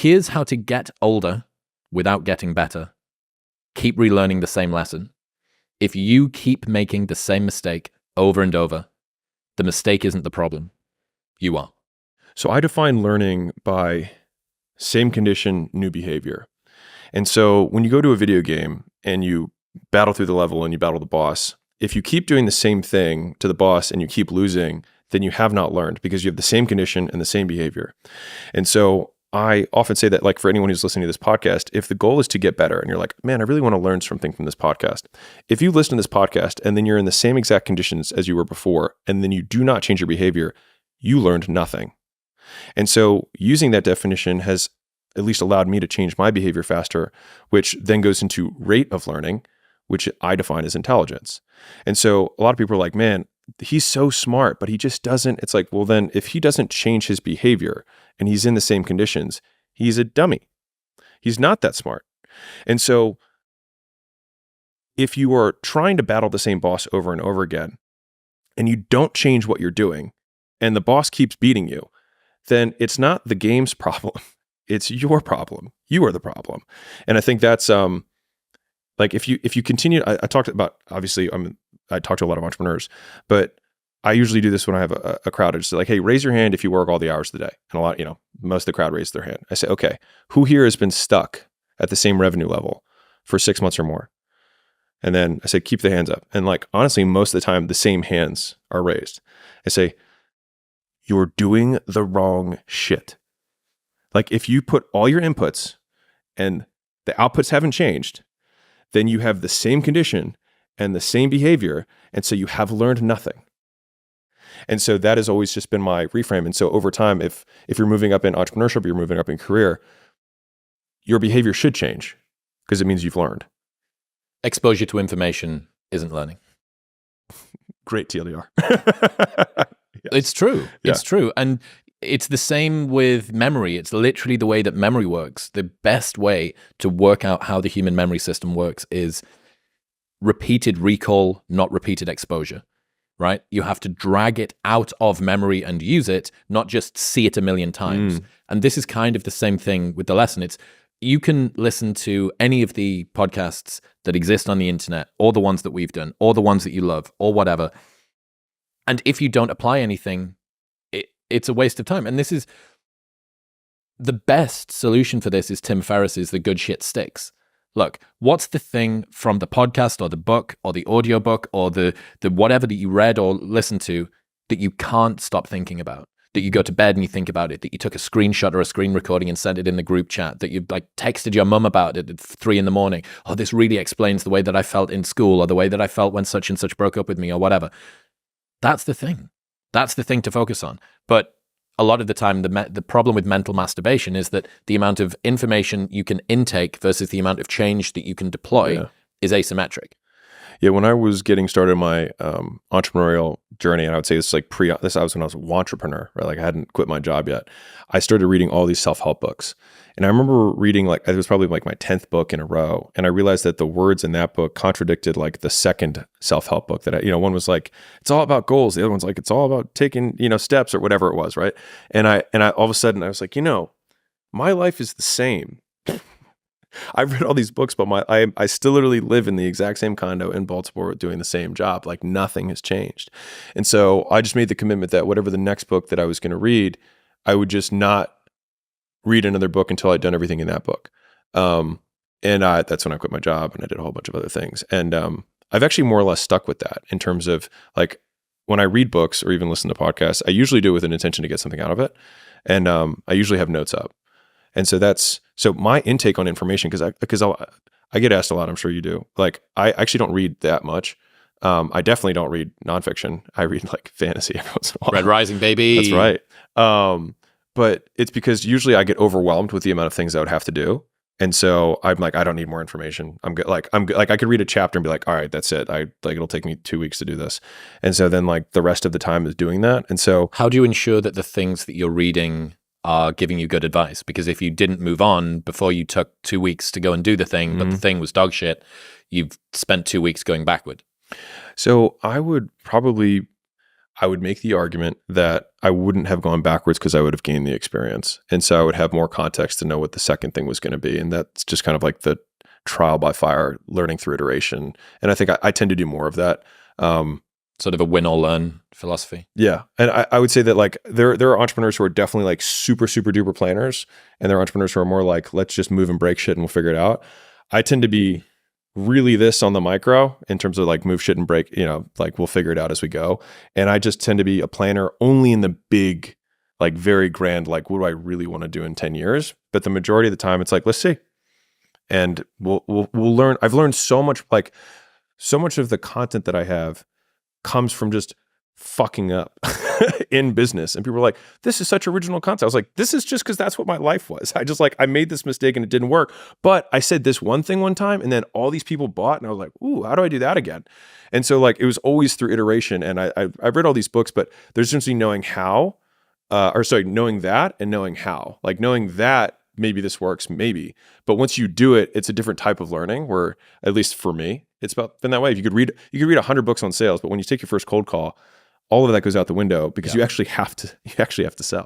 Here's how to get older without getting better. Keep relearning the same lesson. If you keep making the same mistake over and over, the mistake isn't the problem. You are. So I define learning by same condition, new behavior. And so when you go to a video game and you battle through the level and you battle the boss, if you keep doing the same thing to the boss and you keep losing, then you have not learned because you have the same condition and the same behavior. And so I often say that, like, for anyone who's listening to this podcast, if the goal is to get better and you're like, man, I really want to learn something from this podcast. If you listen to this podcast and then you're in the same exact conditions as you were before, and then you do not change your behavior, you learned nothing. And so using that definition has at least allowed me to change my behavior faster, which then goes into rate of learning, which I define as intelligence. And so a lot of people are like, man, he's so smart, but he just doesn't. It's like, well, then if he doesn't change his behavior and he's in the same conditions, he's a dummy. He's not that smart. And so if you are trying to battle the same boss over and over again, and you don't change what you're doing, and the boss keeps beating you, then it's not the game's problem. It's your problem. You are the problem. And I think that's like if you continue, I talked about, obviously I talk to a lot of entrepreneurs, but I usually do this when I have a crowd. I just say, like, hey, raise your hand if you work all the hours of the day. And a lot, most of the crowd raised their hand. I say, okay, who here has been stuck at the same revenue level for 6 months or more? And then I say, keep the hands up. And like, honestly, most of the time the same hands are raised. I say, you're doing the wrong shit. Like, if you put all your inputs and the outputs haven't changed, then you have the same condition and the same behavior. And so you have learned nothing. And so that has always just been my reframe. And so over time, if you're moving up in entrepreneurship, you're moving up in career, your behavior should change because it means you've learned. Exposure to information isn't learning. Great TLDR. Yes. It's true. Yeah. It's true. And it's the same with memory. It's literally the way that memory works. The best way to work out how the human memory system works is repeated recall, not repeated exposure, right? You have to drag it out of memory and use it, not just see it a million times. And this is kind of the same thing with the lesson. You can listen to any of the podcasts that exist on the internet, or the ones that we've done, or the ones that you love, or whatever. And if you don't apply anything, it's a waste of time. And this is the best solution for this is Tim Ferriss's The Good Shit Sticks. Look, what's the thing from the podcast or the book or the audiobook or the whatever that you read or listened to that you can't stop thinking about? That you go to bed and you think about it, that you took a screenshot or a screen recording and sent it in the group chat, that you like texted your mum about it at 3 a.m. Oh, this really explains the way that I felt in school, or the way that I felt when such and such broke up with me, or whatever. That's the thing. That's the thing to focus on. But a lot of the time, the problem with mental masturbation is that the amount of information you can intake versus the amount of change that you can deploy is asymmetric. Yeah, when I was getting started in my entrepreneurial journey, and I would say this was when I was an entrepreneur, right? Like I hadn't quit my job yet. I started reading all these self-help books. And I remember reading, like, it was probably like my 10th book in a row. And I realized that the words in that book contradicted like the second self-help book that one was like, it's all about goals. The other one's like, it's all about taking, steps or whatever it was. Right. And I all of a sudden I was like, my life is the same. I've read all these books, but I still literally live in the exact same condo in Baltimore doing the same job. Like nothing has changed. And so I just made the commitment that whatever the next book that I was going to read, I would just not read another book until I'd done everything in that book. And that's when I quit my job and I did a whole bunch of other things. And I've actually more or less stuck with that in terms of like when I read books or even listen to podcasts, I usually do it with an intention to get something out of it. And I usually have notes up. And so my intake on information, because I get asked a lot, I'm sure you do. Like I actually don't read that much. I definitely don't read nonfiction. I read like fantasy every once in a while. Red Rising, baby. That's right. But it's because usually I get overwhelmed with the amount of things I would have to do. And so I'm like, I don't need more information. I'm good. Like I could read a chapter and be like, all right, that's it. It'll take me 2 weeks to do this. And so then like the rest of the time is doing that. And so how do you ensure that the things that you're reading are giving you good advice? Because if you didn't move on before you took 2 weeks to go and do the thing, but the thing was dog shit, you've spent 2 weeks going backward. So I would probably, I would make the argument that I wouldn't have gone backwards because I would have gained the experience. And so I would have more context to know what the second thing was going to be. And that's just kind of like the trial by fire, learning through iteration. And I think I tend to do more of that. Sort of a win or learn philosophy. Yeah. And I would say that like there are entrepreneurs who are definitely like super, super duper planners. And there are entrepreneurs who are more like, let's just move and break shit and we'll figure it out. I tend to be really this on the micro in terms of like move shit and break, like we'll figure it out as we go. And I just tend to be a planner only in the big, like very grand, like what do I really want to do in 10 years? But the majority of the time it's like, let's see. And we'll learn. I've learned so much of the content that I have comes from just fucking up in business. And people are like, this is such original content. I was like, this is just because that's what my life was. I made this mistake and it didn't work. But I said this one thing one time and then all these people bought and I was like, ooh, how do I do that again? And so like, it was always through iteration. And I've read all these books, but there's just knowing how, knowing that and knowing how. Like knowing that maybe this works, maybe. But once you do it, it's a different type of learning where, at least for me, it's been that way. You could read 100 books on sales, but when you take your first cold call, all of that goes out the window because you actually have to sell.